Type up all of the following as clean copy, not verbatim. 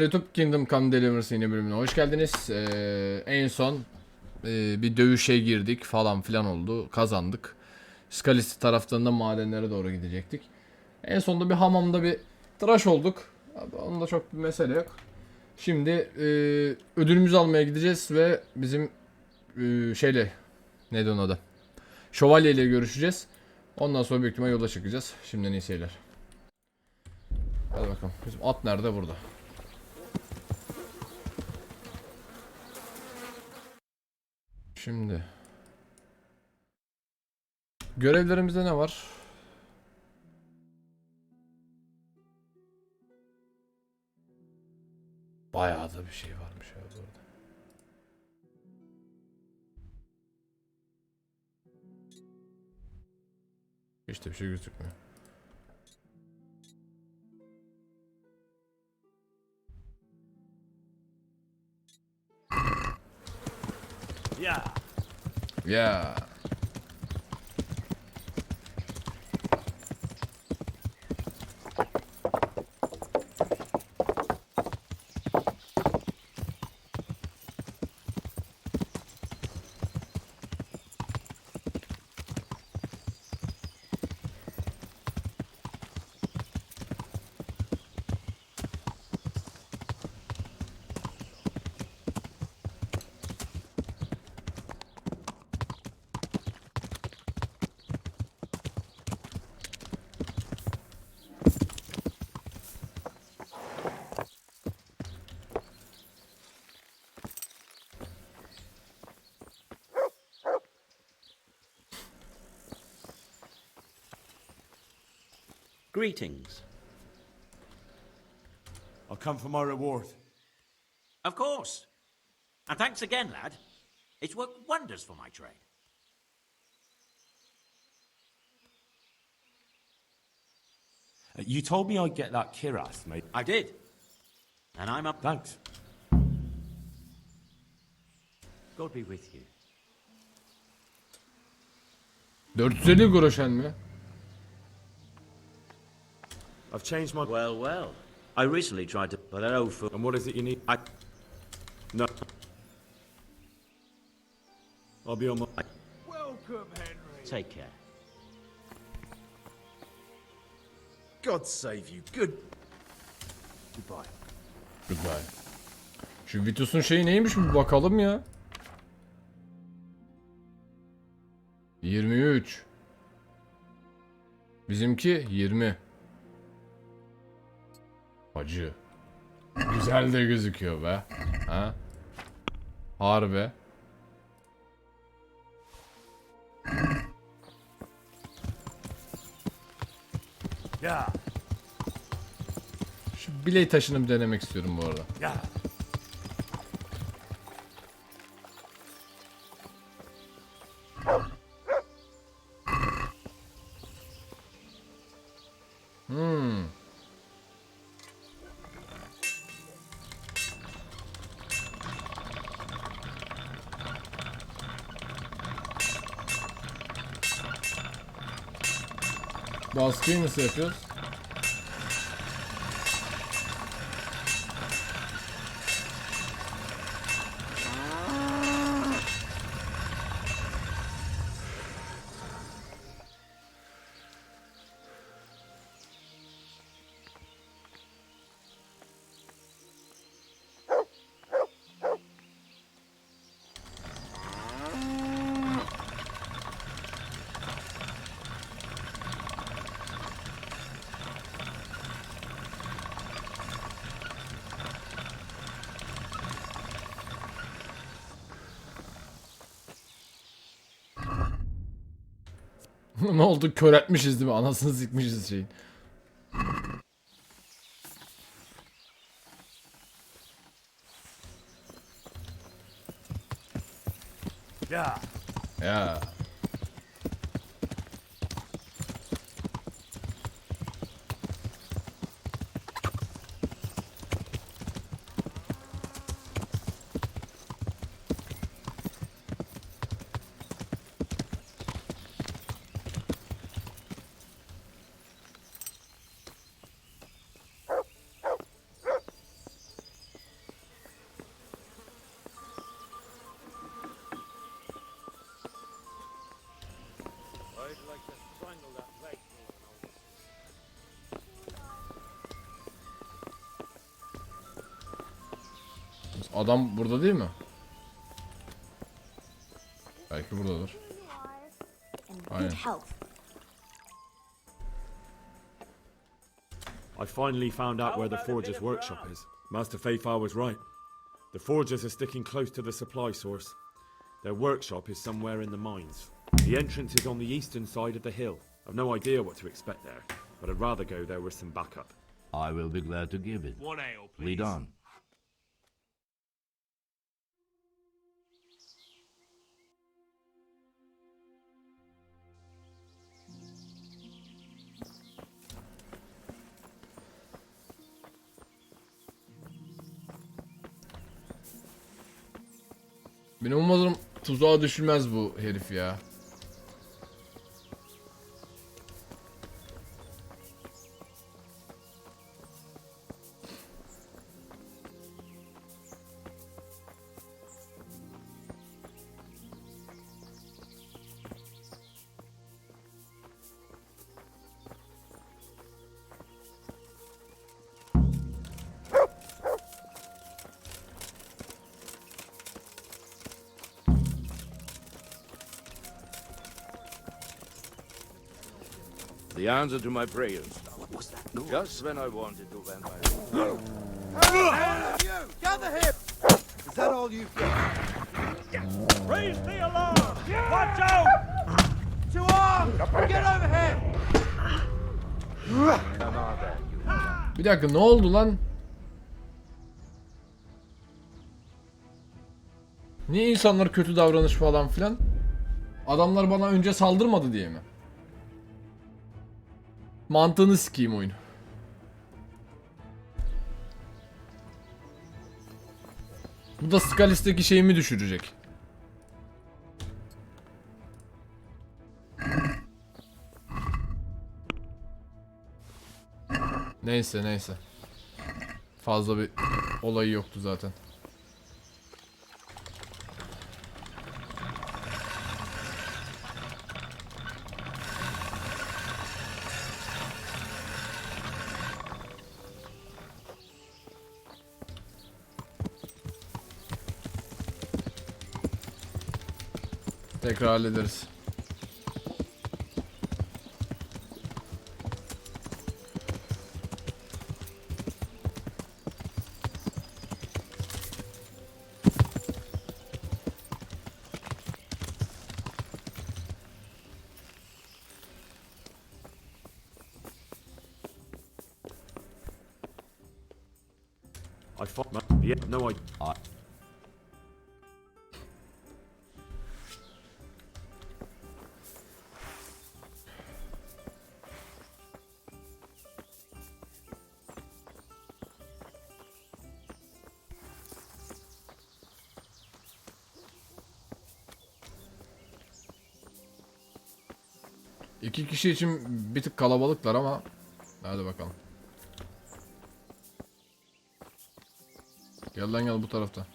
YouTube Kingdom Come Deliverance yeni bölümüne hoş geldiniz. En son bir dövüşe girdik falan filan oldu. Kazandık. Skalisti taraflarında madenlere doğru gidecektik. En sonunda bir hamamda bir tıraş olduk. Onda çok bir mesele yok. Şimdi ödülümüzü almaya gideceğiz ve bizim şeyle neydi onun adı? Şövalye ile görüşeceğiz. Ondan sonra büyük ihtimalle yola çıkacağız. Şimdiden iyi seyirler. Hadi bakalım. Bizim at nerede? Burada. Şimdi görevlerimizde ne var? Bayağı da bir şey varmış ya burada. Hiç de bir şey gözükmüyor. Ya. Ya. Greetings. I'll come for my reward. Of course. And thanks again, lad. It's worked wonders for my trade. You told me I'd get that Kiras, mate. I did. And I'm up. Thanks. God be with you. 450 groşen mi? I've changed my... Well, well. I recently tried to put an oath for... And what is it you need? I... No. I'll be on my... Welcome, Henry. Take care. God save you. Good. Goodbye. Goodbye. Şu Vitus'un şeyi neymiş bir bakalım ya. 23. Bizimki 20. Acı. Güzel de gözüküyor be. Ha? Harbi. Ya. Şu biley taşını bir denemek istiyorum bu arada. Ya. Baskıyı nasıl yapıyoruz? Ne oldu? Kör etmişiz değil mi? Anasını sikmişiz şeyin. Ya. Ya. Adam burada değil mi? Belki buradadır. Aynen. I finally found out where the Forger's workshop is. Master Fayfar was right. The Forgers are sticking close to the supply source. Their workshop is somewhere in the mines. The entrance is on the eastern side of the hill. I've no idea what to expect there, but I'd rather go there with some backup. I will be glad to give it. One ale, please. Lead on. Benim umarım tuzağa düşülmez bu herif ya. The answer to my prayers. What was that? Just when I wanted to vampire. You! Gather here! Is that all you've got? Raise the alarm! Watch out! To arms! Get over here! Bir dakika, ne oldu lan? Niye insanlar kötü davranış falan filan? Adamlar bana önce saldırmadı diye mi? Mantığını sikeyim oyunu. Bu da Scalis'teki şeyimi düşürecek. Neyse neyse. Fazla bir olayı yoktu zaten. Tekrar hallederiz. I fought yeah, no, I İki kişi için bir tık kalabalıklar ama hadi bakalım. Gel lan gel bu tarafta.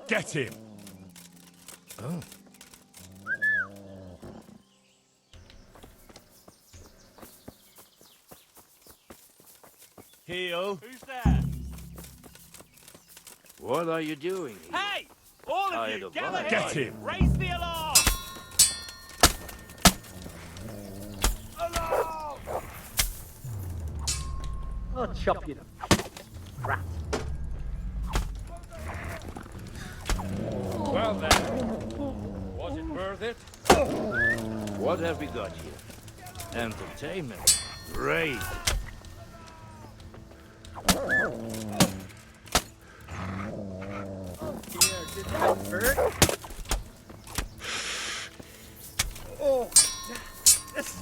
get him. Heel. Who's there? What are you doing here? Hey! All of Tired you, of gather violence. Get here! him. Raise the alarm! I'll chop you to rat. Well then, was it worth it? What have we got here? Entertainment. Great. Here, did that hurt? Oh, this.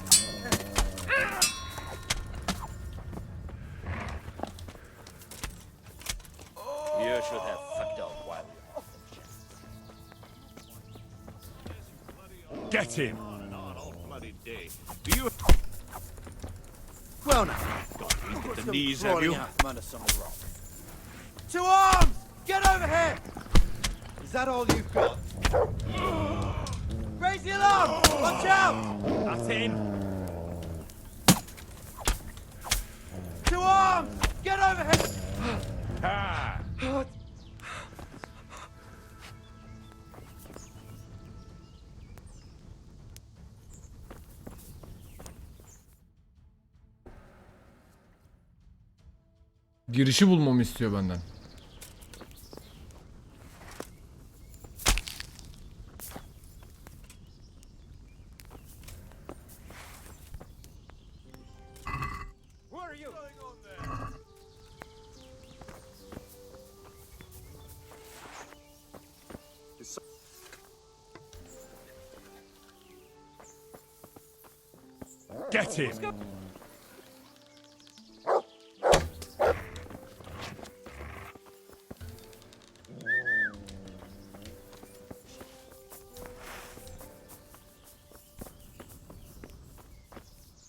You should have fucked up while Get him. Well, now. the knees, have you? To arms! Get over here! Is that all you've got? Raise the alarm! Watch out! That's him. Two arms! Get over here! Ah. Girişi bulmamı istiyor benden. What are you going on there? Get him.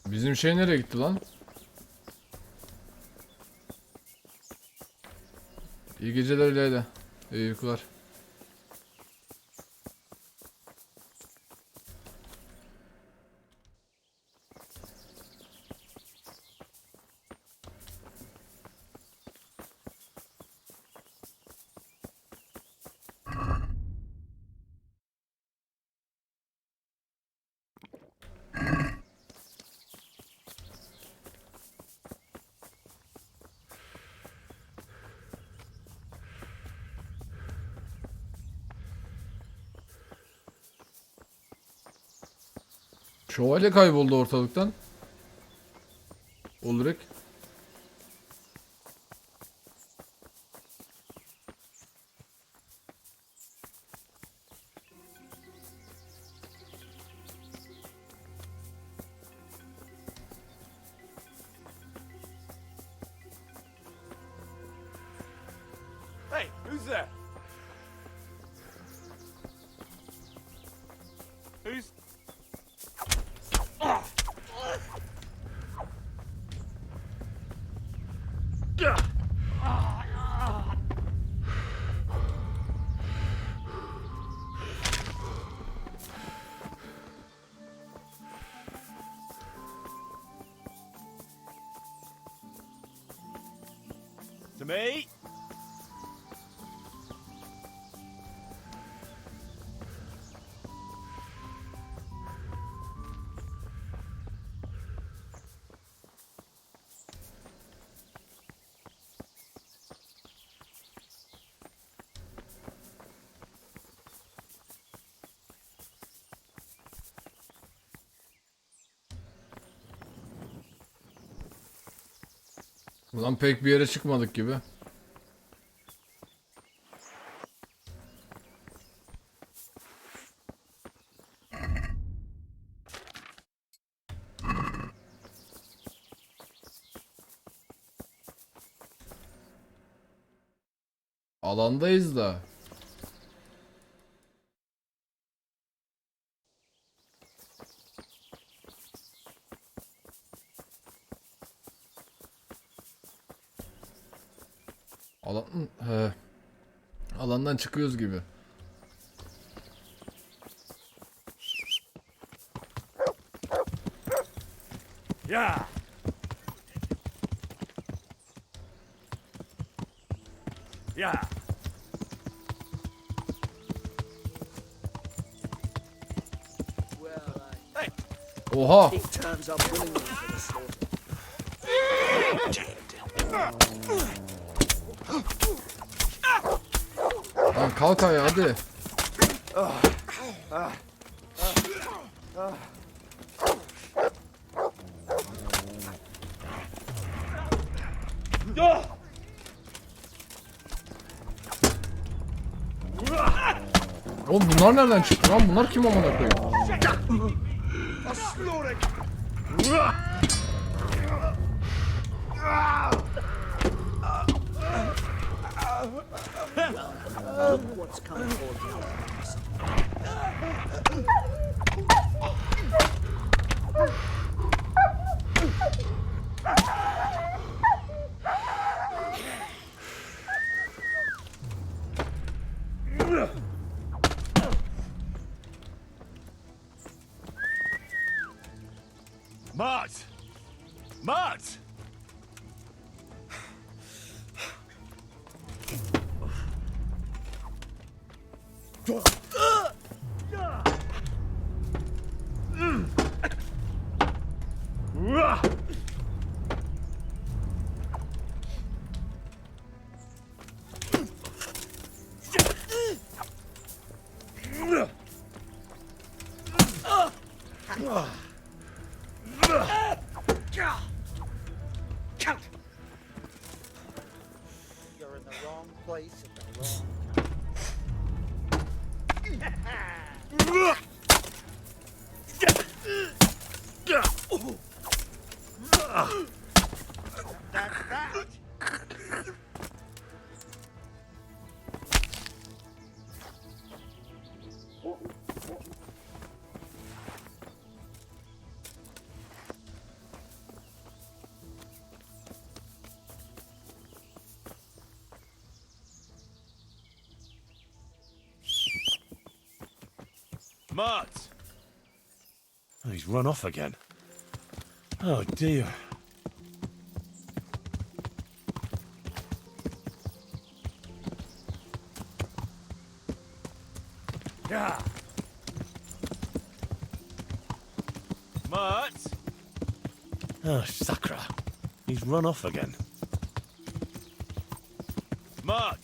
Bizim şey nereye gitti lan? İyi geceler Leyla. İyi uykular. Şövalye kayboldu ortalıktan. Ulrich. Hey, who's there? Who's... To me? Ulan pek bir yere çıkmadık gibi. Alandayız da. Alandan çıkıyoruz gibi. Yeah. Yeah. Oha! He turns up willingly for the slaughter. Lan kalk ayağa hadi. Oğlum bunlar nereden çıktı lan? Bunlar kim amına koyayım? Look what's come for you. You're in the wrong place at the wrong That's that. Mart! Oh, he's run off again. Oh dear. Yeah. Mart! Oh, Sakra. He's run off again. Mart!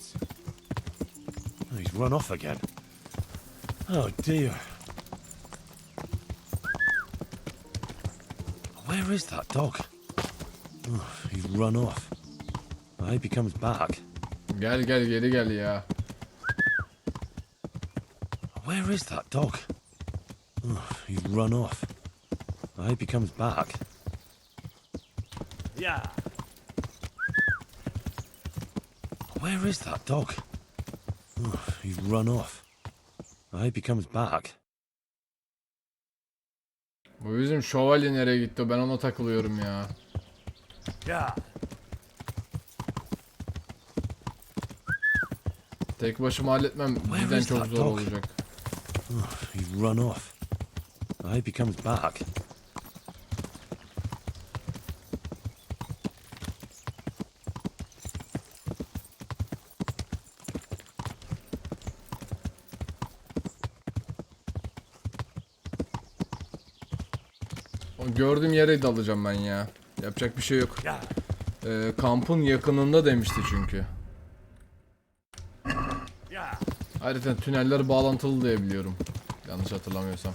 Oh, he's run off again. Oh dear. Where is that dog? Oh, he's run off. I hope he comes back. Gel geri gel ya. Where is that dog? Oh, he's run off. I hope he comes back. Yeah. Where is that dog? Oh, he's run off. I hope he comes back. Bu bizim şövalye nereye gitti? Ben ona takılıyorum ya. Yeah. Tek başıma halletmem bizden is çok that zor dog? olacak. Oh, he's run off. I hope he comes back. O gördüğüm yere dalacağım ben ya. Yapacak bir şey yok. Yeah. Kampın yakınında demişti çünkü. Yeah. Ayrıca tüneller bağlantılı diye biliyorum. Yanlış hatırlamıyorsam.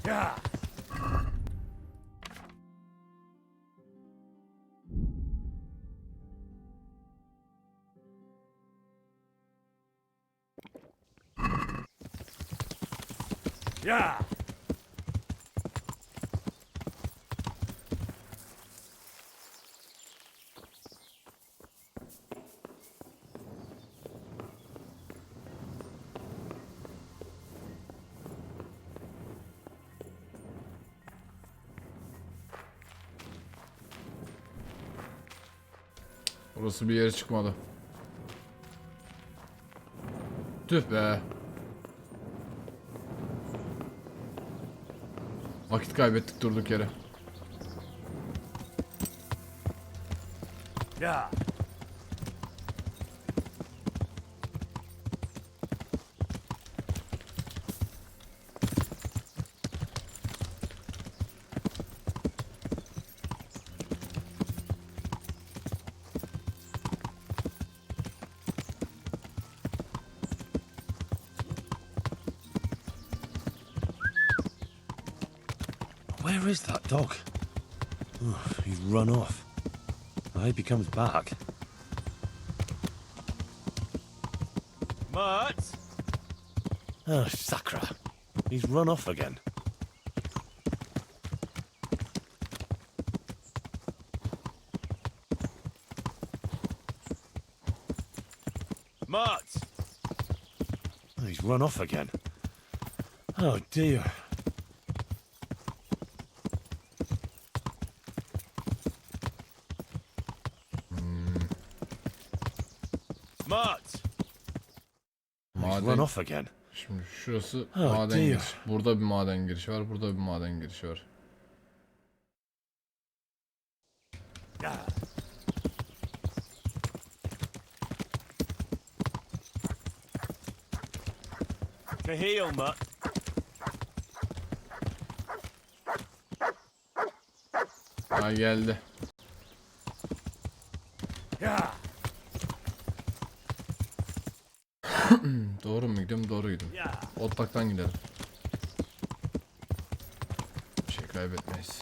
Yeah. Yeah. Burası bir yere çıkmadı. Tüh be. Vakit kaybettik durduk yere. Yeah. Where is that dog? Oh, he's run off. I hope he comes back. Mart! Oh, Sakra. He's run off again. Mart! Oh, he's run off again. Oh dear. Mart! He's run Maden. off again. Şimdi şurası Oh, maden dear. giriş. Burada bir maden girişi var. Burada bir maden girişi var. Yeah. To heal, Mutt. Ha geldi. Doğru mu gidiyorum? Doğru gidiyorum. Otlaktan gidelim. Bir şey kaybetmeyiz.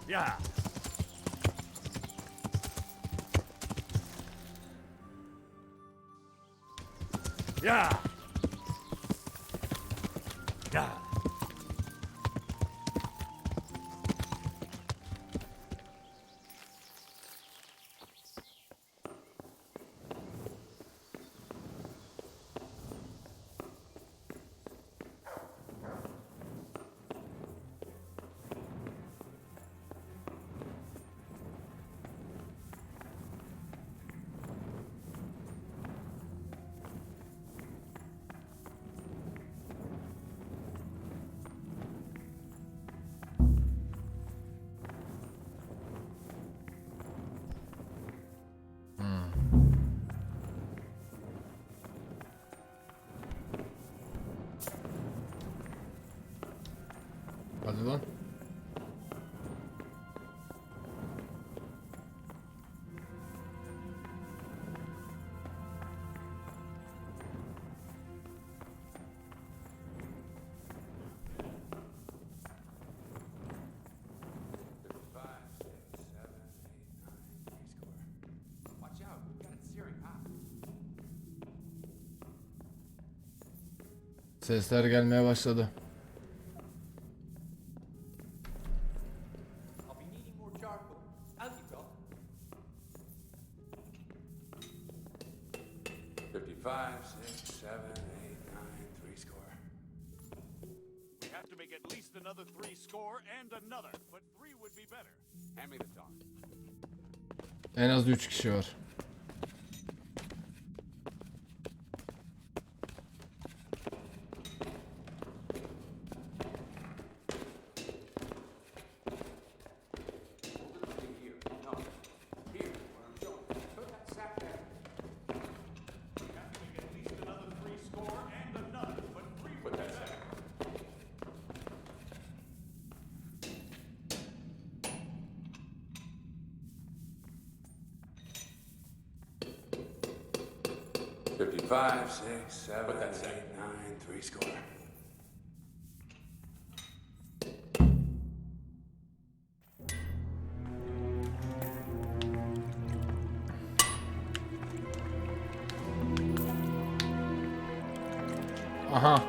Yeah. Yeah. Yeah. Hadi lan. Sesler gelmeye başladı. I'll be needing more charcoal. Out you go. 55, 6, 7, 8, 9, 3 score. We have to make at least another 3 score and another, but 3 would be better. Hand me the dog. En az 3 kişi var. Here. No. Here, where I'm showing. Put that sack down. We have to make at least another 3 score and another, but 3 would be better. 55, 6, 7, 8, 9, 3 score. Aha.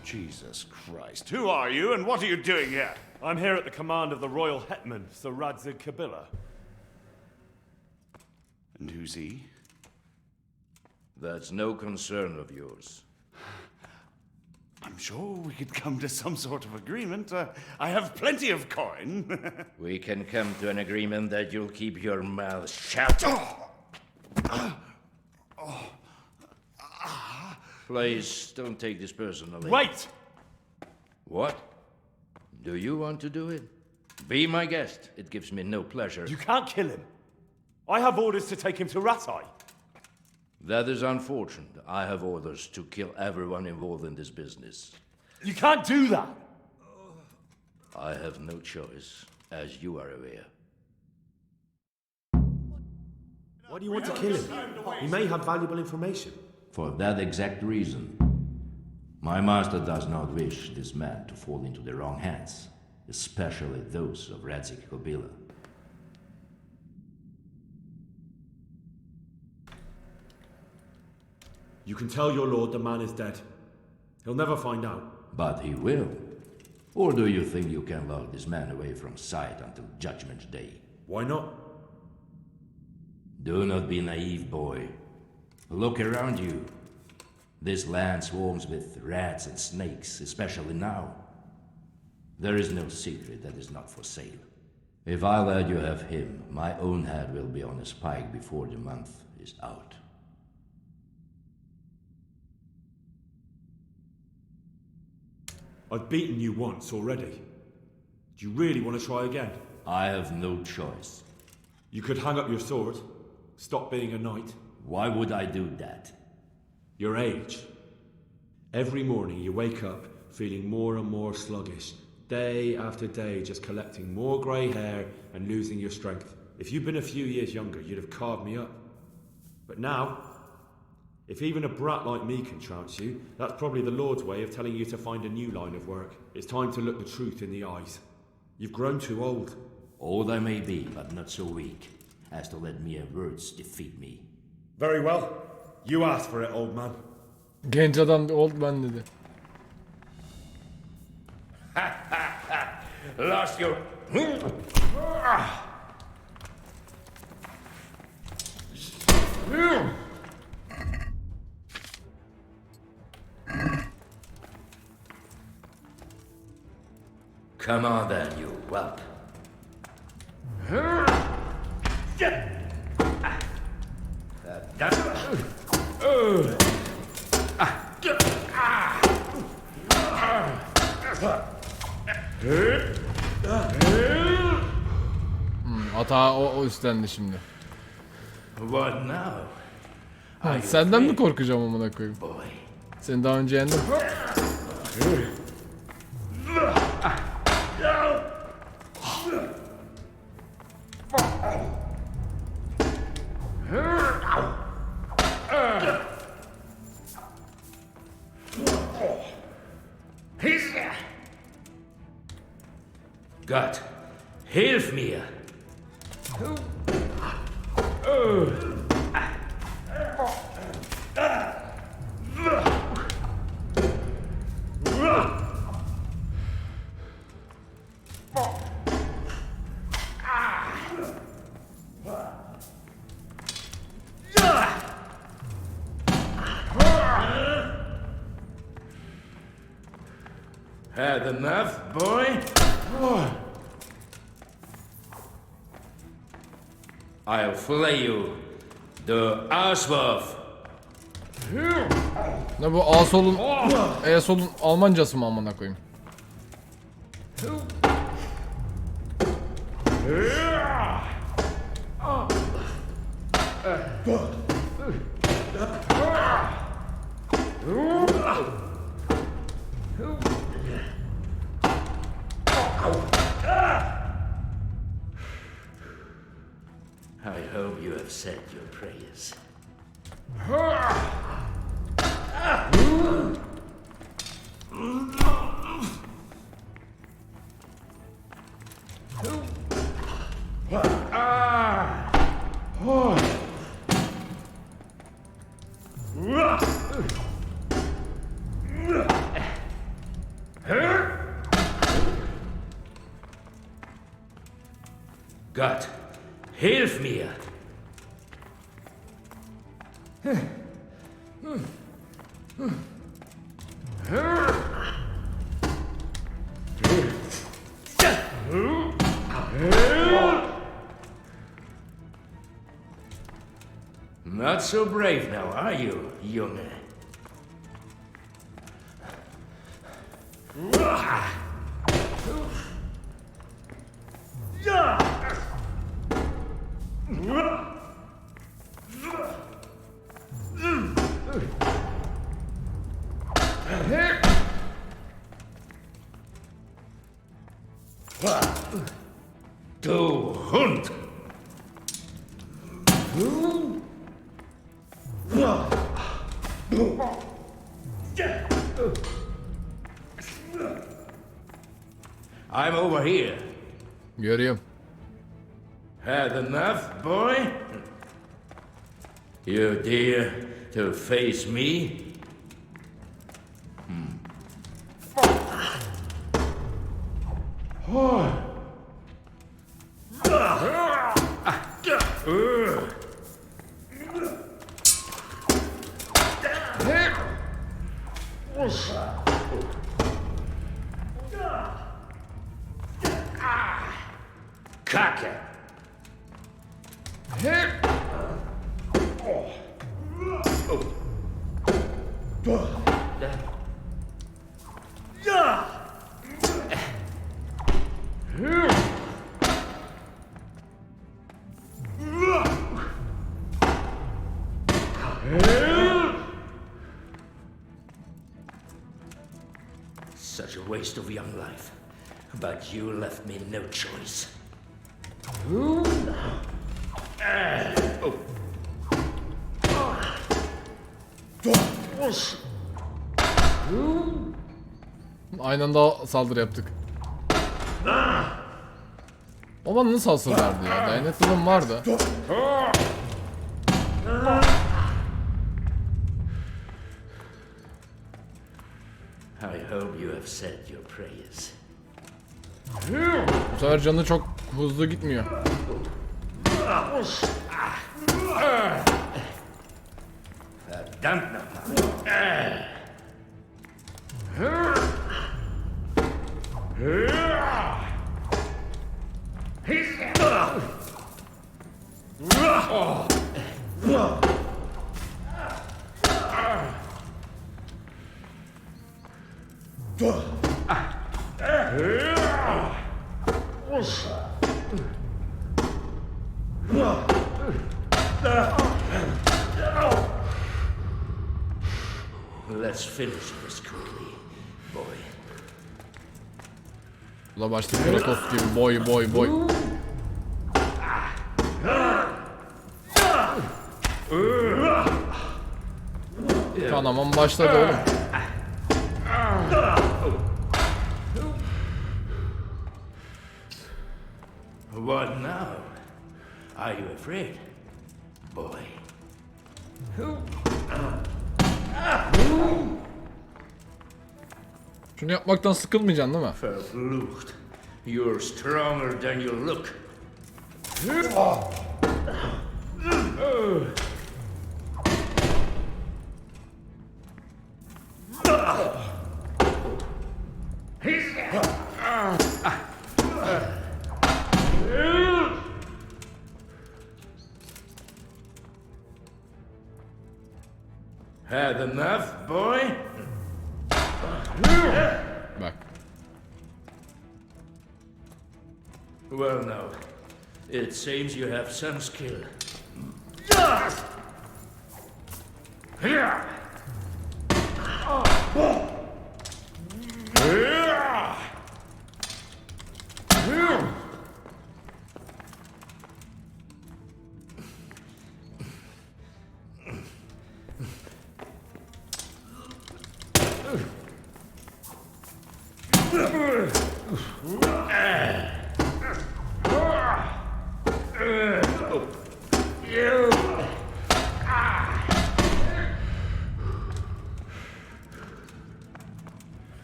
Jesus Christ. Who are you and what are you doing here? I'm here at the command of the royal hetman, Sir Radzig Kabila. And who's he? That's no concern of yours. I'm sure we could come to some sort of agreement. I have plenty of coin. We can come to an agreement that you'll keep your mouth shut. Please, don't take this personally. Wait! What? Do you want to do it? Be my guest. It gives me no pleasure. You can't kill him. I have orders to take him to Ratai. That is unfortunate. I have orders to kill everyone involved in this business. You can't do that! I have no choice, as you are aware. Why do you want to kill him? He may have valuable information. For that exact reason. My master does not wish this man to fall into the wrong hands, especially those of Radzig Kabila. You can tell your lord the man is dead. He'll never find out. But he will. Or do you think you can lock this man away from sight until Judgment Day? Why not? Do not be naive, boy. Look around you. This land swarms with rats and snakes, especially now. There is no secret that is not for sale. If I let you have him, my own head will be on a spike before the month is out. I've beaten you once already. Do you really want to try again? I have no choice. You could hang up your sword, stop being a knight. Why would I do that? Your age. Every morning you wake up feeling more and more sluggish. Day after day just collecting more grey hair and losing your strength. If you'd been a few years younger, you'd have carved me up. But now, if even a brat like me can trounce you, that's probably the Lord's way of telling you to find a new line of work. It's time to look the truth in the eyes. You've grown too old. Old I may be, but not so weak as to let mere words defeat me. Very well. You asked for it, old man. Genç adam old man dedi. Lost your... Come on then, you whelp. Ata o üstlendi şimdi. What now? Ha, senden mi korkacağım amına koyayım? Boy. Seni daha önce yendim. Gott, hilf mir! Had enough, boy? I'll flay you. The Auswurf. Ne bu A-solun E-solun Almancası mı amına koyayım? I hope you have said your prayers. Gott, hilf mir! Not so brave now, are you, Junge? Du Hund! I'm over here. Görüyorum. Had enough, boy? You dare to face me? Kacke! Such a waste of young life. But you left me no choice. Aynı anda saldırı yaptık. O bana nasıl hasar verdi ya? Dayanıklılığım vardı. I hope you have said your prayers. Bu sefer canı çok hızlı gitmiyor. Verdammt nochmal. Let's finish this quickly, boy. Ula başta Kratos gibi boy boy boy. Kanamam başladı oğlum. What now? Are you afraid, boy? Şunu yapmaktan sıkılmayacaksın değil mi? Verflucht. You're stronger than you look. Had enough, boy? Bak. Well, no. It seems you have some skill.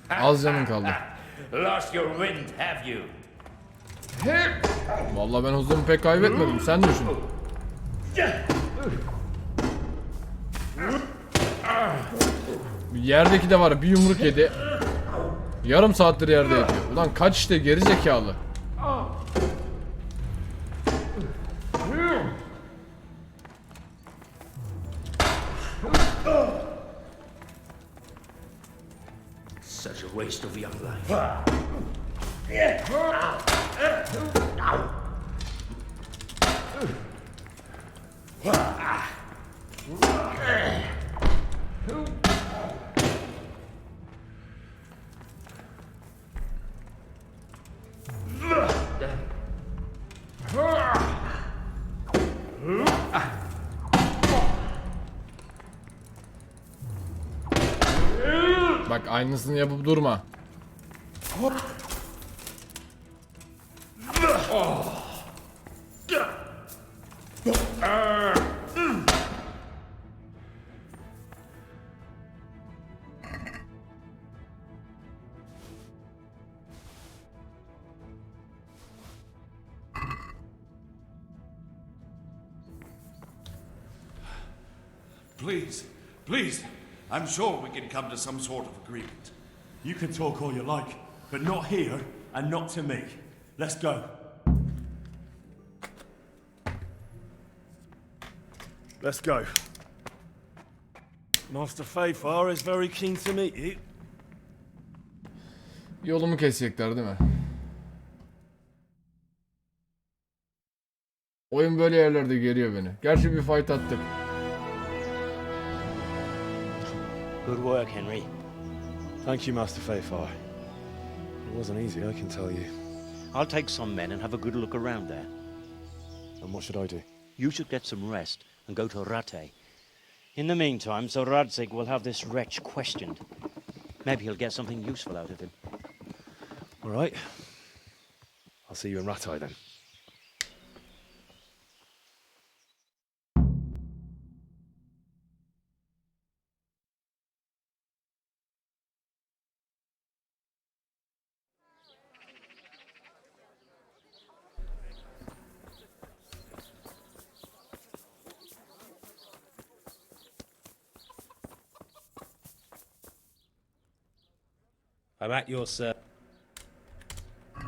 Az canın kaldı. Lost your wind, have you? Vallahi ben hızımı pek kaybetmedim. Sen düşün. Yerdeki de var, bir yumruk yedi. Yarım saattir yerde yatıyor. Ulan kaç işte, geri zekalı. Such a waste of young life. Bak aynısını yapıp durma. Please, please. I'm sure we can come to some sort of agreement. You can talk all you like, but not here and not to me. Let's go. Let's go. Master Fayfar is very keen to meet you. Yolumu kesecekler değil mi? Oyun böyle yerlerde geriyor beni. Gerçi bir fight attık. Good work, Henry. Thank you, Master Fayfar. It wasn't easy, I can tell you. I'll take some men and have a good look around there. And what should I do? You should get some rest and go to Rate. In the meantime, Sir Radzig will have this wretch questioned. Maybe he'll get something useful out of him. All right. I'll see you in Ratai then. I'm at your service.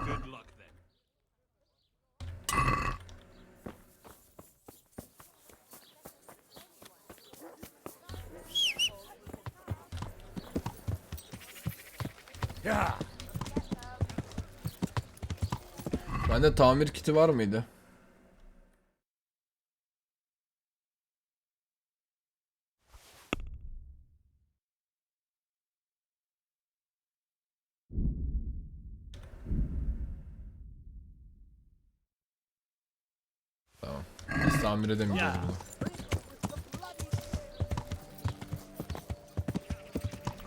Good luck then. Bende tamir kiti var mıydı? Tamam. Biz tamir edemeyeceğiz bunu.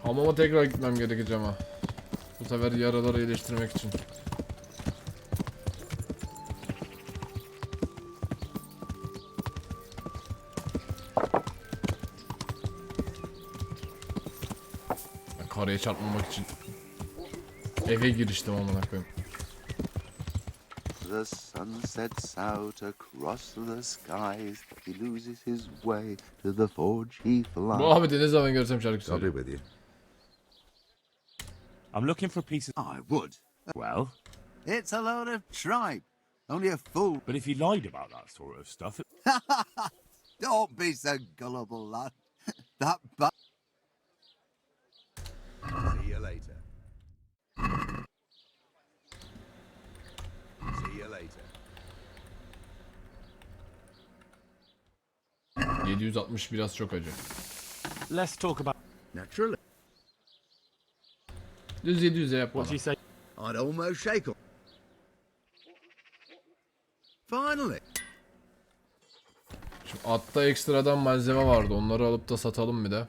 Hamama tekrar gitmem gerekecek ama. Bu sefer yaraları iyileştirmek için. Karaya çarpmamak için eve giriştim amına koyayım. The sun sets out across the skies. He loses his way to the forge he flies. Bu abi de ne zaman görsem şarkı I'll be söylüyor. with you. I'm looking for pieces. I would. Well, It's a load of tripe. Only a fool. but if you lied about that sort of stuff, Don't be so gullible, lad. That ba- See you later. See you later. 760 biraz çok acı. let's talk about. Naturally. Düz 700'e yap What bana. do you say? I'd almost shake on. Finally. Şimdi atta ekstradan malzeme vardı. Onları alıp da satalım bir de.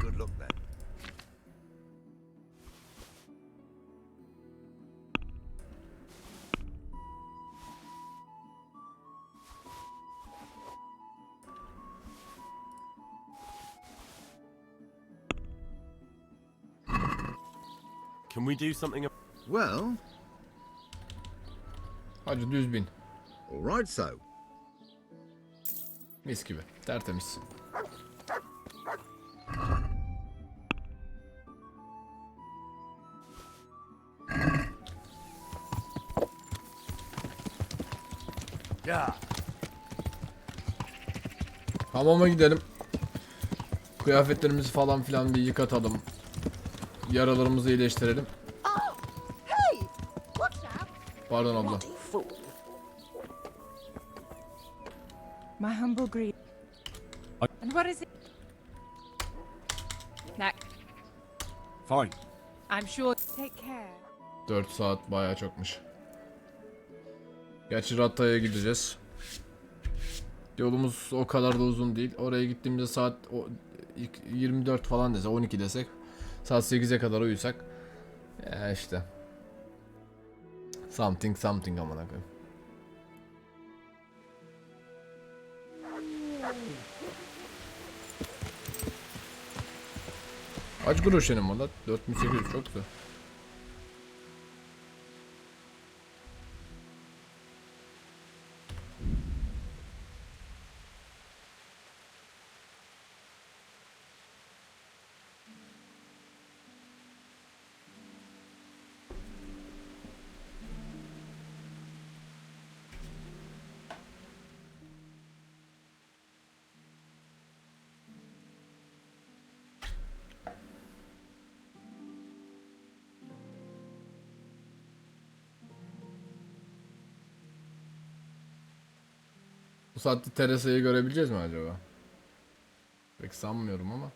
Good luck then. Can we do something? Well, Hacı düz bin. all right so. Mis gibi. Tertemiz. Hamama gidelim. Kıyafetlerimizi falan filan bir yıkatalım. Yaralarımızı iyileştirelim. Hey! What's that? Pardon abla. Bloody fool. My humble greet. And what is it? Now, Fine. I'm sure. Take care. 4 saat bayağı çokmuş. Gerçi Ratta'ya gideceğiz. Yolumuz o kadar da uzun değil. Oraya gittiğimizde saat 24 falan dese, 12 desek, saat 8'e kadar uyusak, ya işte something something amına koyayım. Kaç groşenim var lan? 4800 çok güzel. saatte Teresa'yı görebileceğiz mi acaba? Pek sanmıyorum ama.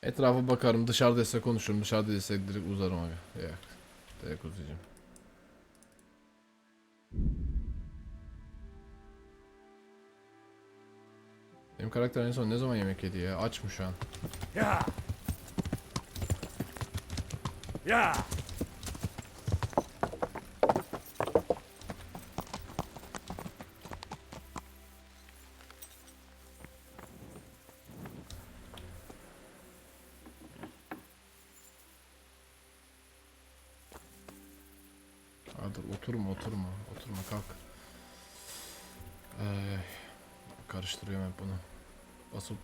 Etrafa bakarım, dışarıdaysa konuşurum, dışarıdaysa direkt uzarım abi. Yok, direkt uzayacağım. Benim karakter en son ne zaman yemek yedi ya? Aç mı şu an? Ya. Ya. Dur oturma kalk. Karıştırıyorum hep bunu. Basıp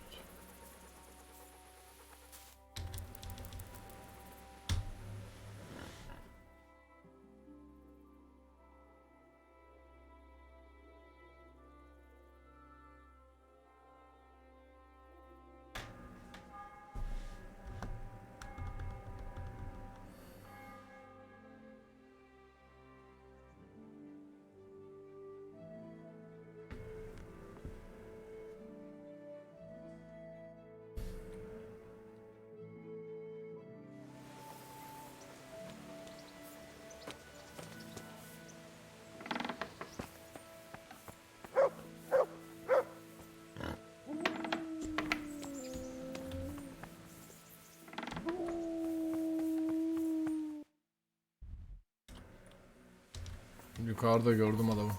yukarıda gördüm adamı.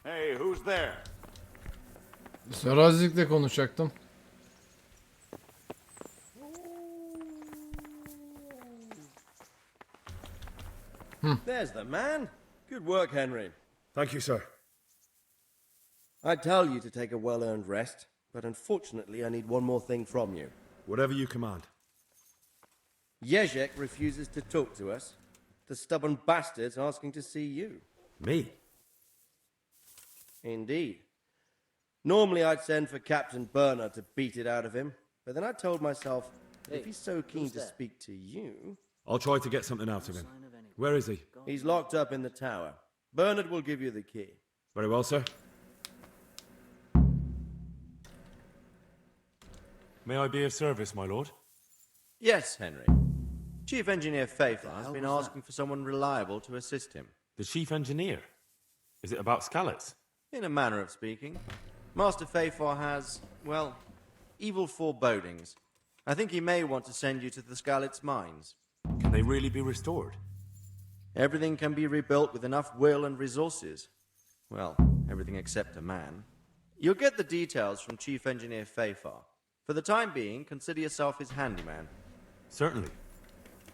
Hey, who's there? Serazik'le konuşacaktım. There's the man. Good work, Henry. Thank you, sir. I tell you to take a well-earned rest, but unfortunately I need one more thing from you. Whatever you command. Jezek refuses to talk to us. The stubborn bastard's asking to see you. Me? Indeed. Normally I'd send for Captain Burner to beat it out of him, but then I told myself, if he's so keen to speak to you... I'll try to get something out of him. Where is he? He's locked up in the tower. Bernard will give you the key. Very well, sir. May I be of service, my lord? Yes, Henry. Chief Engineer Pfeiffer has been asking for someone reliable to assist him. The chief engineer? Is it about Skalitz? In a manner of speaking. Master Pfeiffer has, well, evil forebodings. I think he may want to send you to the Skalitz mines. Can they really be restored? Everything can be rebuilt with enough will and resources. Well, everything except a man. You'll get the details from Chief Engineer Pfeiffer. For the time being, consider yourself his handyman. Certainly.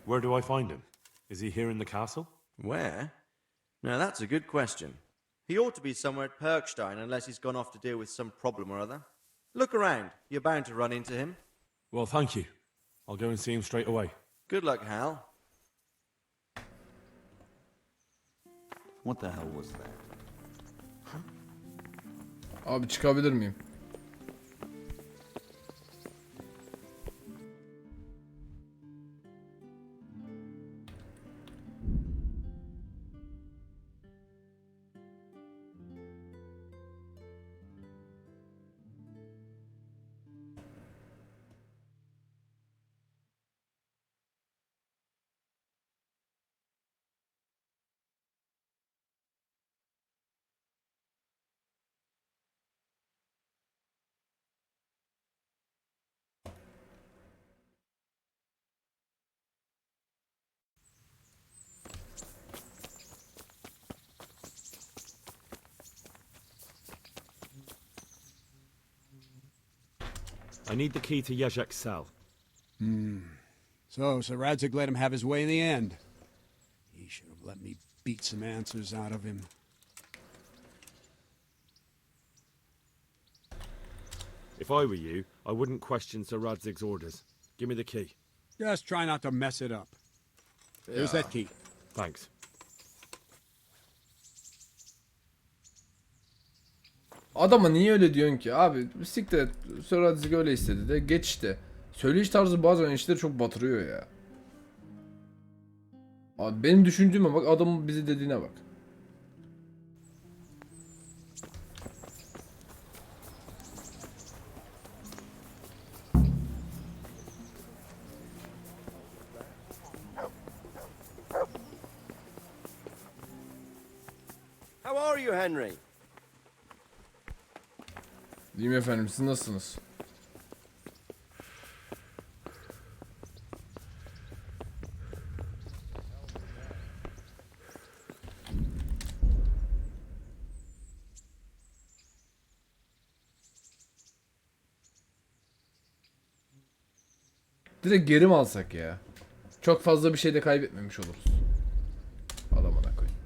Where do I find him? Is he here in the castle? Where? Now that's a good question. He ought to be somewhere at Perkstein unless he's gone off to deal with some problem or other. Look around. You're bound to run into him. Well, thank you. I'll go and see him straight away. Good luck, Hal. What the hell was that? Abi çıkabilir miyim? I need the key to Jezek's cell. So Radzig let him have his way in the end. He should have let me beat some answers out of him. If I were you, I wouldn't question Sir Radzig's orders. Give me the key. Just try not to mess it up. Here's that key. Thanks. Adama niye öyle diyorsun ki? Abi siktir et. Sir öyle istedi de geç işte. Söyleyiş tarzı bazen işleri çok batırıyor ya. Abi benim düşündüğüme bak, adamın bizi dediğine bak. How are you, Henry? Diyeyim efendim, siz nasılsınız? Direkt geri mi alsak ya? Çok fazla bir şey de kaybetmemiş oluruz. Adamına koyayım.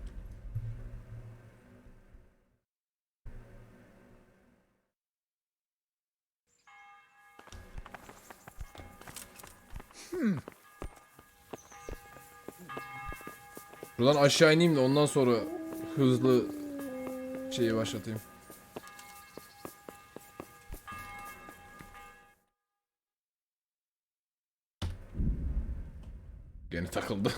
Buradan aşağı ineyim de ondan sonra hızlı şeyi başlatayım. Gene takıldı.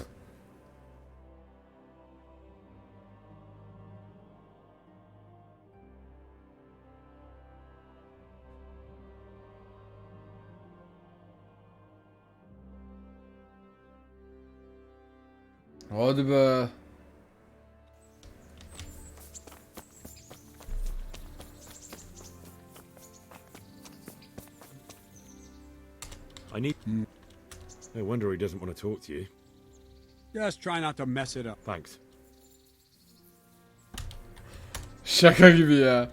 Hadi be. I need... No wonder he doesn't want to talk to you. Just try not to mess it up. Thanks. Şaka gibi ya.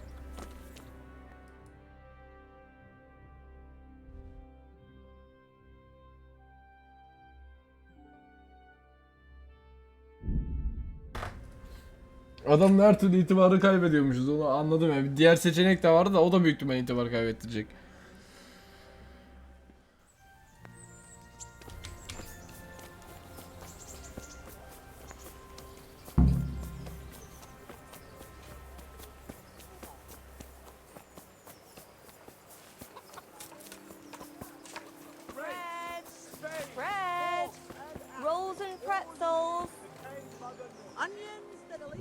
Adam her türlü itibarı kaybediyormuşuz, onu anladım ya. Bir diğer seçenek de vardı da o da büyük ihtimalle itibar kaybettirecek. Bread, rolls and pretzels.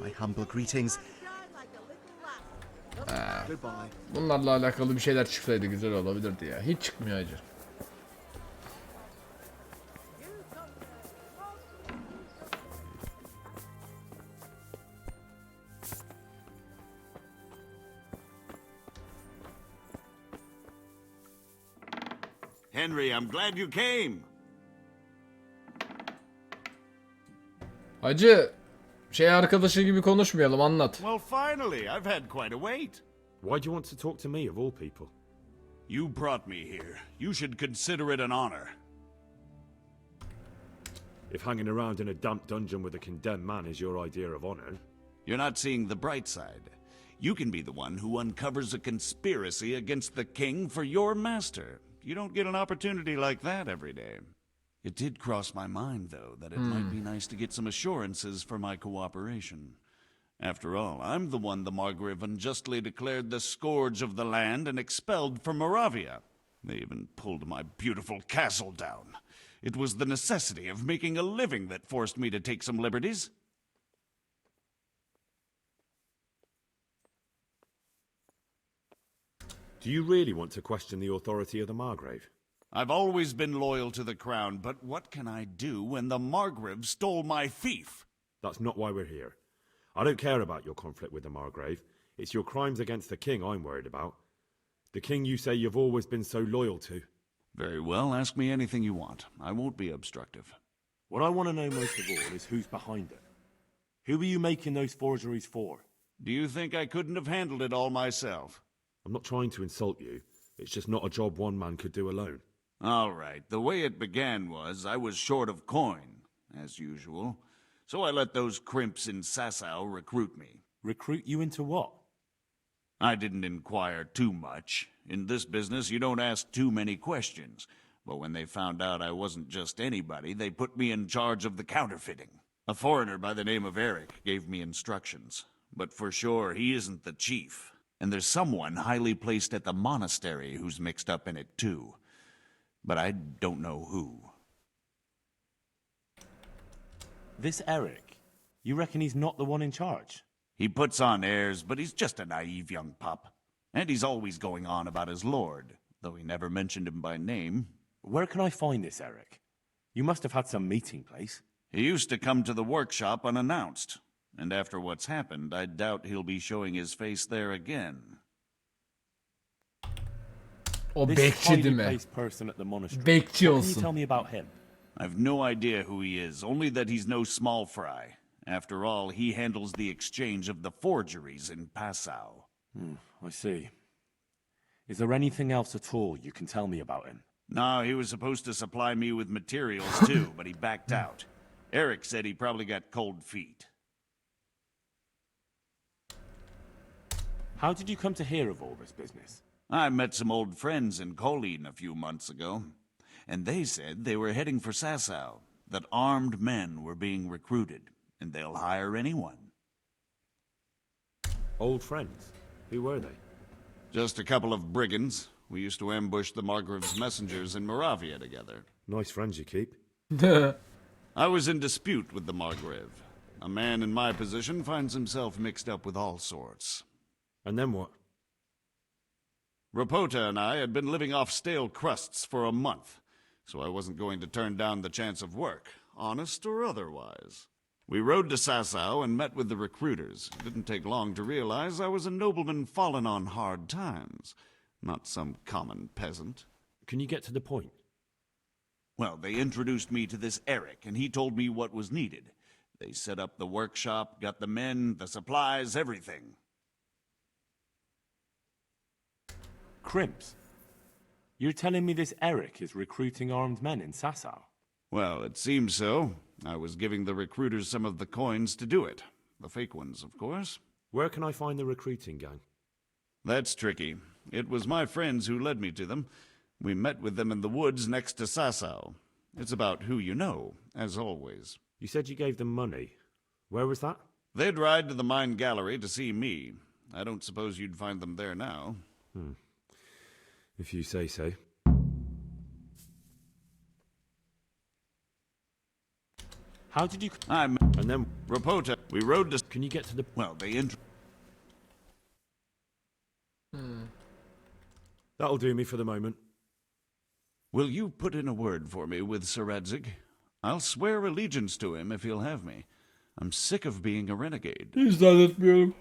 My humble greetings. Goodbye. Bunlarla alakalı bir şeyler çıksaydı güzel olabilirdi ya. Hiç çıkmıyor acı. Henry, I'm glad you came. Hacı, şey arkadaşı gibi konuşmayalım, anlat. Well, finally, I've had quite a wait. Why do you want to talk to me, of all people? You brought me here. You should consider it an honor. If hanging around in a damp dungeon with a condemned man is your idea of honor... You're not seeing the bright side. You can be the one who uncovers a conspiracy against the king for your master. You don't get an opportunity like that every day. It did cross my mind, though, that it might be nice to get some assurances for my cooperation. After all, I'm the one the Margrave unjustly declared the scourge of the land and expelled from Moravia. They even pulled my beautiful castle down. It was the necessity of making a living that forced me to take some liberties. Do you really want to question the authority of the Margrave? I've always been loyal to the crown, but what can I do when the Margrave stole my fief? That's not why we're here. I don't care about your conflict with the Margrave. It's your crimes against the king I'm worried about. The king you say you've always been so loyal to. Very well, ask me anything you want. I won't be obstructive. What I want to know most of all is who's behind it. Who are you making those forgeries for? Do you think I couldn't have handled it all myself? I'm not trying to insult you. It's just not a job one man could do alone. All right, the way it began was I was short of coin, as usual. So I let those crimps in Sasau recruit me. Recruit you into what? I didn't inquire too much. In this business, you don't ask too many questions. But when they found out I wasn't just anybody, they put me in charge of the counterfeiting. A foreigner by the name of Eric gave me instructions. But for sure, he isn't the chief. And there's someone highly placed at the monastery who's mixed up in it too. But I don't know who. This Eric, you reckon he's not the one in charge? He puts on airs, but he's just a naive young pup. And he's always going on about his lord, though he never mentioned him by name. Where can I find this Eric? You must have had some meeting place. He used to come to the workshop unannounced. And after what's happened, I doubt he'll be showing his face there again. O This bekçi highly değil mi? placed person at the monastery. Bekçi What can you olsun. tell me about him? I've no idea who he is, only that he's no small fry. After all, he handles the exchange of the forgeries in Passau. I see. Is there anything else at all you can tell me about him? No, he was supposed to supply me with materials too, but he backed out. Eric said he probably got cold feet. How did you come to hear of all this business? I met some old friends in Kolin a few months ago, and they said they were heading for Sasau, that armed men were being recruited, and they'll hire anyone. Old friends? Who were they? Just a couple of brigands. We used to ambush the Margrave's messengers in Moravia together. Nice friends you keep. I was in dispute with the Margrave. A man in my position finds himself mixed up with all sorts. And then what? Rapota and I had been living off stale crusts for a month, so I wasn't going to turn down the chance of work, honest or otherwise. We rode to Sasau and met with the recruiters. It didn't take long to realize I was a nobleman fallen on hard times, not some common peasant. Can you get to the point? Well, they introduced me to this Eric, and he told me what was needed. They set up the workshop, got the men, the supplies, everything. Crimps? You're telling me this Eric is recruiting armed men in Sasau? Well, it seems so. I was giving the recruiters some of the coins to do it. The fake ones, of course. Where can I find the recruiting gang? That's tricky. It was my friends who led me to them. We met with them in the woods next to Sasau. It's about who you know, as always. You said you gave them money. Where was that? They'd ride to the mine gallery to see me. I don't suppose you'd find them there now. If you say so. How did you... And then Rapota. We rode to... Can you get to the... Well, they That'll do me for the moment. Will you put in a word for me with Sir Radzig? I'll swear allegiance to him if he'll have me. I'm sick of being a renegade. Hiç zannetmiyorum.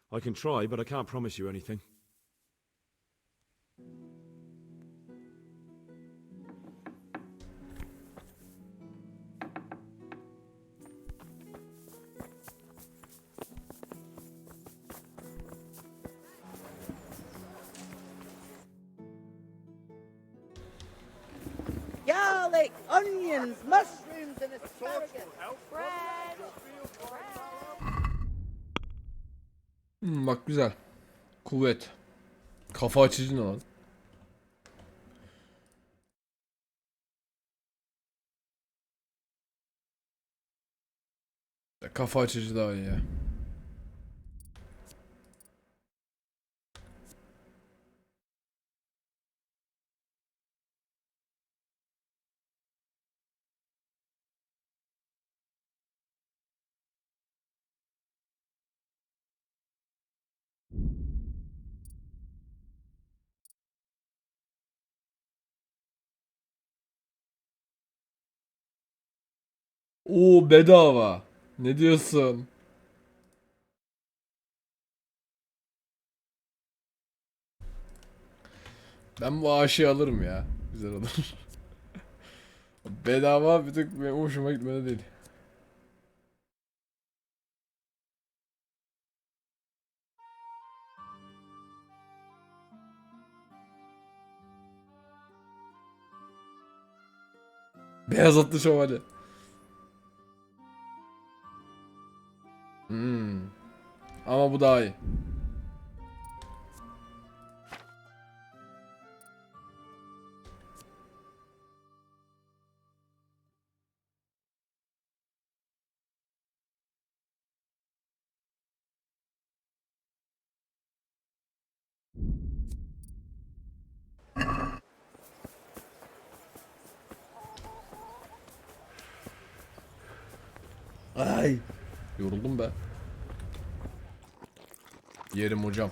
I can try, but I can't promise you anything. Garlic, onions, mushrooms, and asparagus. Bread. Bak güzel. Kuvvet. Kafa açıcı ne lan? Kafa açıcı daha iyi ya. Oo bedava. Ne diyorsun? Ben bu aşıyı alırım ya. Güzel olur. Bedava bir tık benim hoşuma gitmedi değil. Beyaz atlı şövalye. Ama bu daha iyi. Ay. Yoruldum be. Yerim hocam.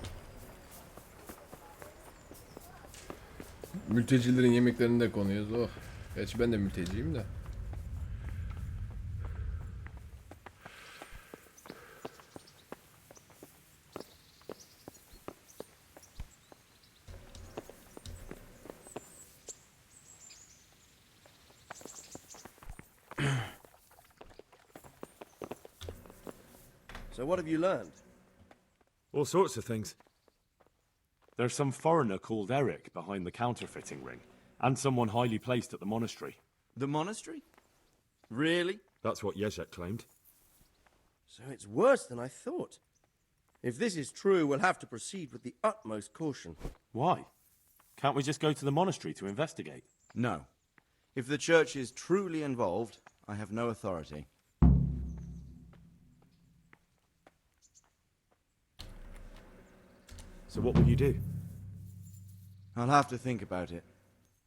Mültecilerin yemeklerini de konuyoruz. Oh. Gerçi ben de mülteciyim de. So what have you learned? All sorts of things. There's some foreigner called Eric behind the counterfeiting ring, and someone highly placed at the monastery. The monastery? Really? That's what Jezek claimed. So it's worse than I thought. If this is true, we'll have to proceed with the utmost caution. Why? Can't we just go to the monastery to investigate? No. If the church is truly involved, I have no authority. So what will you do? I'll have to think about it.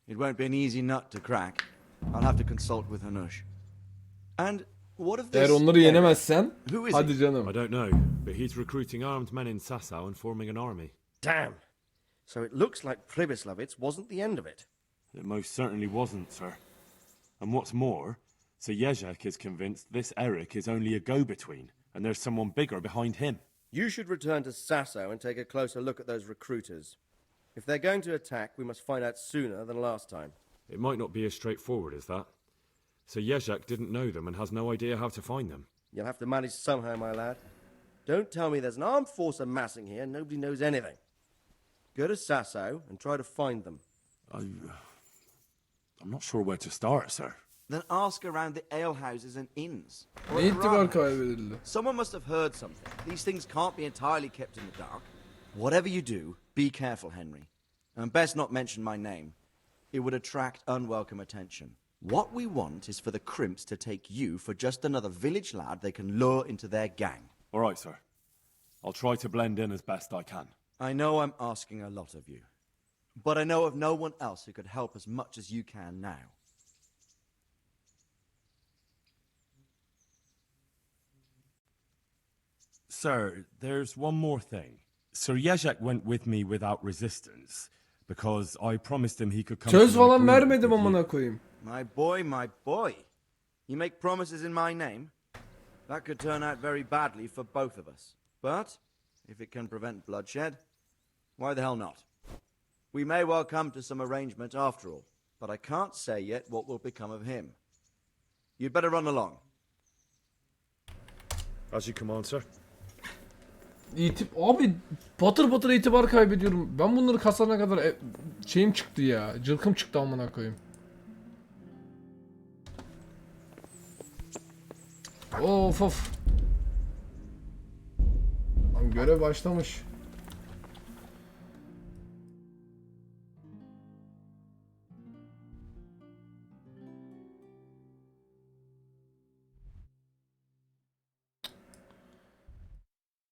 It won't be an easy nut to crack. I'll have to consult with Hanush. And what of this? Eğer onları yenemezsen, Who is hadi he? canım. I don't know, but he's recruiting armed men in Sasau and forming an army. Damn. So it looks like Pribyslavitz wasn't the end of it. It most certainly wasn't, sir. And what's more, Sir Jezek is convinced this Eric is only a go-between, and there's someone bigger behind him. You should return to Sasau and take a closer look at those recruiters. If they're going to attack, we must find out sooner than last time. It might not be as straightforward as that. Sir Jezek didn't know them and has no idea how to find them. You'll have to manage somehow, my lad. Don't tell me there's an armed force amassing here and nobody knows anything. Go to Sasau and try to find them. I'm not sure where to start, sir. Then ask around the alehouses and inns. Ne itibar kaybedildi? Someone must have heard something. These things can't be entirely kept in the dark. Whatever you do, be careful, Henry. And best not mention my name. It would attract unwelcome attention. What we want is for the crimps to take you for just another village lad they can lure into their gang. All right, sir. I'll try to blend in as best I can. I know I'm asking a lot of you. But I know of no one else who could help as much as you can now. Sir, there's one more thing. Sir Jezek went with me without resistance, because I promised him he could come Söz to an falan agreement vermedim with you. amına koyayım. My boy, my boy. You make promises in my name? That could turn out very badly for both of us. But, if it can prevent bloodshed, why the hell not? We may well come to some arrangement after all, but I can't say yet what will become of him. You'd better run along. As you command, sir. Abi patır patır itibar kaybediyorum. Ben bunları kasana kadar şeyim çıktı ya. Cılkım çıktı amına koyayım. Of of. Lan görev başlamış.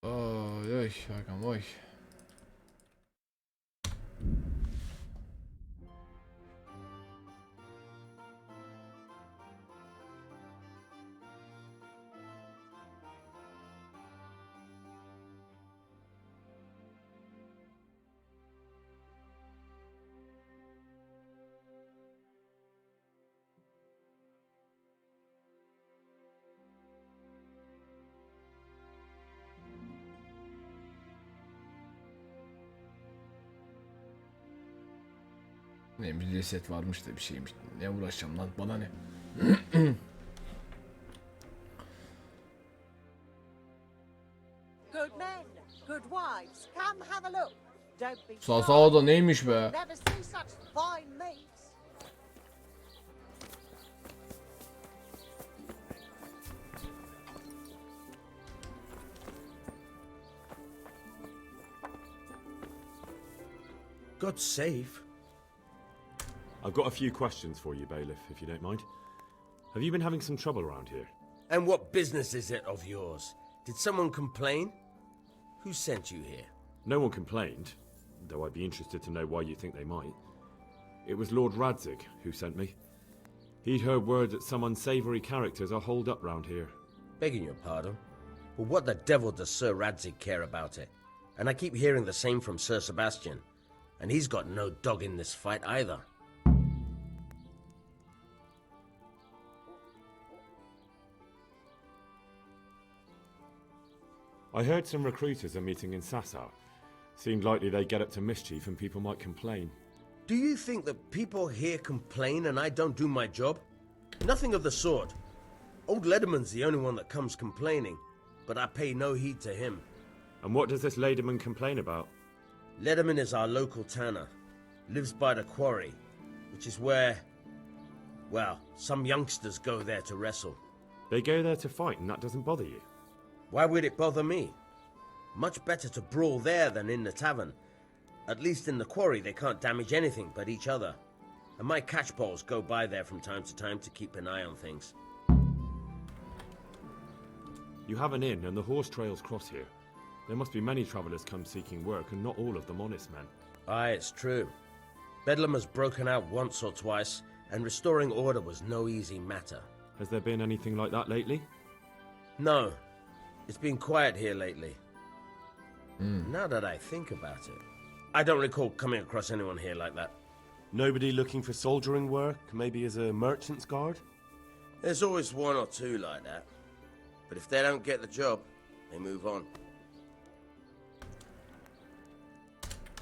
Oy oy Hakan oy. Ne bir ceset varmış da bir şeymiş. Ne uğraşacağım lan bana ne? Good men, good wives, come have a look. Don't be Sağ da neymiş be? Never see such fine meats. God save. I've got a few questions for you, Bailiff, if you don't mind. Have you been having some trouble around here? And what business is it of yours? Did someone complain? Who sent you here? No one complained, though I'd be interested to know why you think they might. It was Lord Radzig who sent me. He'd heard word that some unsavoury characters are holed up round here. Begging your pardon, but what the devil does Sir Radzig care about it? And I keep hearing the same from Sir Sebastian, and he's got no dog in this fight either. I heard some recruiters are meeting in Sasau. Seemed likely they get up to mischief and people might complain. Do you think that people here complain and I don't do my job? Nothing of the sort. Old Lederman's the only one that comes complaining, but I pay no heed to him. And what does this Lederman complain about? Lederman is our local tanner. Lives by the quarry, which is where, well, some youngsters go there to wrestle. They go there to fight and that doesn't bother you? Why would it bother me? Much better to brawl there than in the tavern. At least in the quarry they can't damage anything but each other. And my catchpoles go by there from time to time to keep an eye on things. You have an inn and the horse trails cross here. There must be many travellers come seeking work and not all of them honest men. Aye, it's true. Bedlam has broken out once or twice, and restoring order was no easy matter. Has there been anything like that lately? No. It's been quiet here lately. Now that I think about it, I don't recall coming across anyone here like that. Nobody looking for soldiering work, maybe as a merchant's guard? There's always one or two like that. But if they don't get the job, they move on.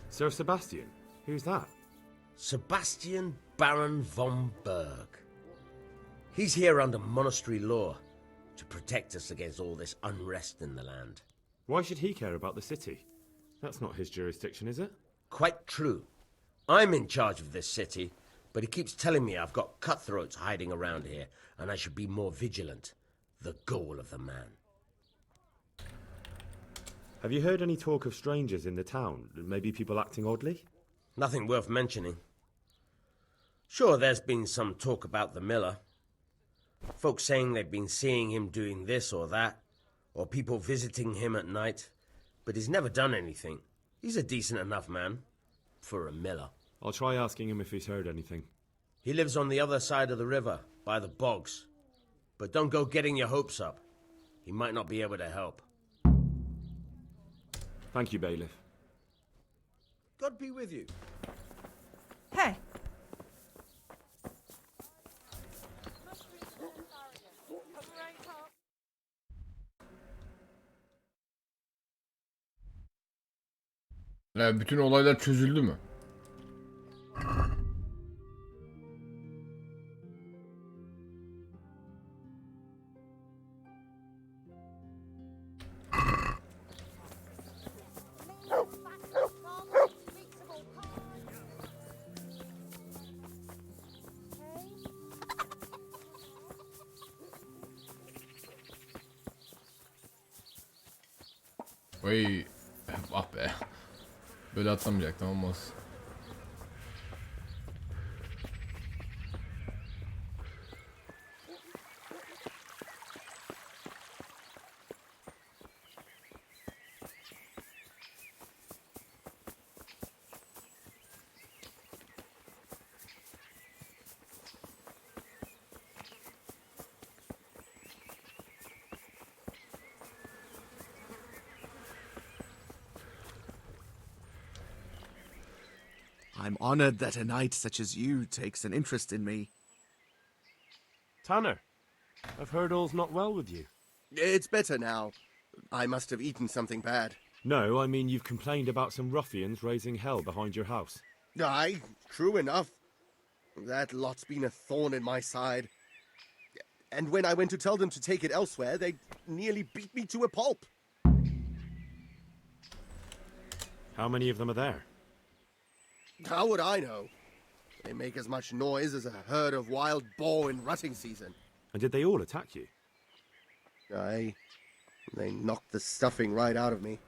Sir Sebastian? Who's that? Sebastian Baron von Berg. He's here under monastery law to protect us against all this unrest in the land. Why should he care about the city? That's not his jurisdiction, is it? Quite true. I'm in charge of this city, but he keeps telling me I've got cutthroats hiding around here, and I should be more vigilant. The goal of the man. Have you heard any talk of strangers in the town? Maybe people acting oddly? Nothing worth mentioning. Sure, there's been some talk about the miller. Folks saying they've been seeing him doing this or that, or people visiting him at night, but he's never done anything. He's a decent enough man for a miller. I'll try asking him if he's heard anything. He lives on the other side of the river, by the bogs. But don't go getting your hopes up. He might not be able to help. Thank you, Bailiff. God be with you. Hey. Bütün olaylar çözüldü mü? Vay, ah be. Böyle atlamayacaktım, olmaz. I'm honored that a knight such as you takes an interest in me. Tanner, I've heard all's not well with you. It's better now. I must have eaten something bad. No, I mean you've complained about some ruffians raising hell behind your house. Aye, true enough. That lot's been a thorn in my side. And when I went to tell them to take it elsewhere, they nearly beat me to a pulp. How many of them are there? How would I know? They make as much noise as a herd of wild boar in rutting season. And did they all attack you? Aye. They knocked the stuffing right out of me.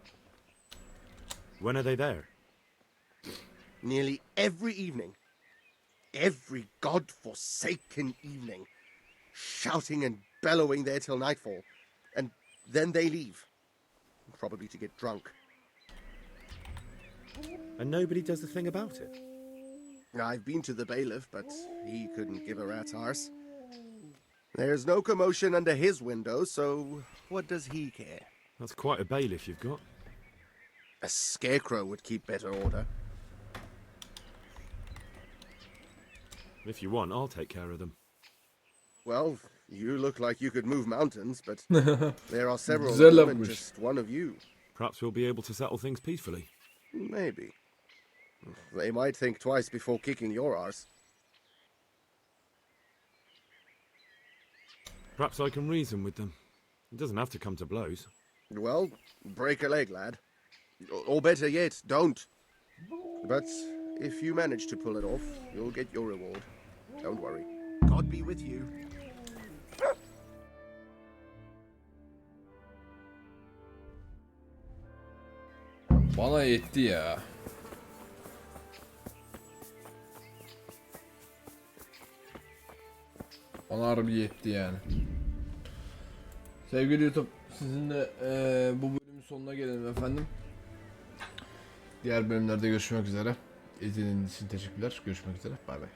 When are they there? Nearly every evening. Every god-forsaken evening. Shouting and bellowing there till nightfall. And then they leave. Probably to get drunk. And nobody does a thing about it? I've been to the bailiff, but he couldn't give a rat's arse. There's no commotion under his window, so what does he care? That's quite a bailiff you've got. A scarecrow would keep better order. If you want, I'll take care of them. Well, you look like you could move mountains, but there are several of Güzel them and lafmış. just one of you. Perhaps we'll be able to settle things peacefully. Maybe. They might think twice before kicking your arse. Perhaps I can reason with them. It doesn't have to come to blows. Well, break a leg, lad. Or better yet, don't. But if you manage to pull it off, you'll get your reward. Don't worry. God be with you. Bana yetti ya. Bana harbi yetti yani. Sevgili YouTube, sizinle bu bölümün sonuna gelelim efendim. Diğer bölümlerde görüşmek üzere. İzlediğiniz için teşekkürler. Görüşmek üzere. Bay bay.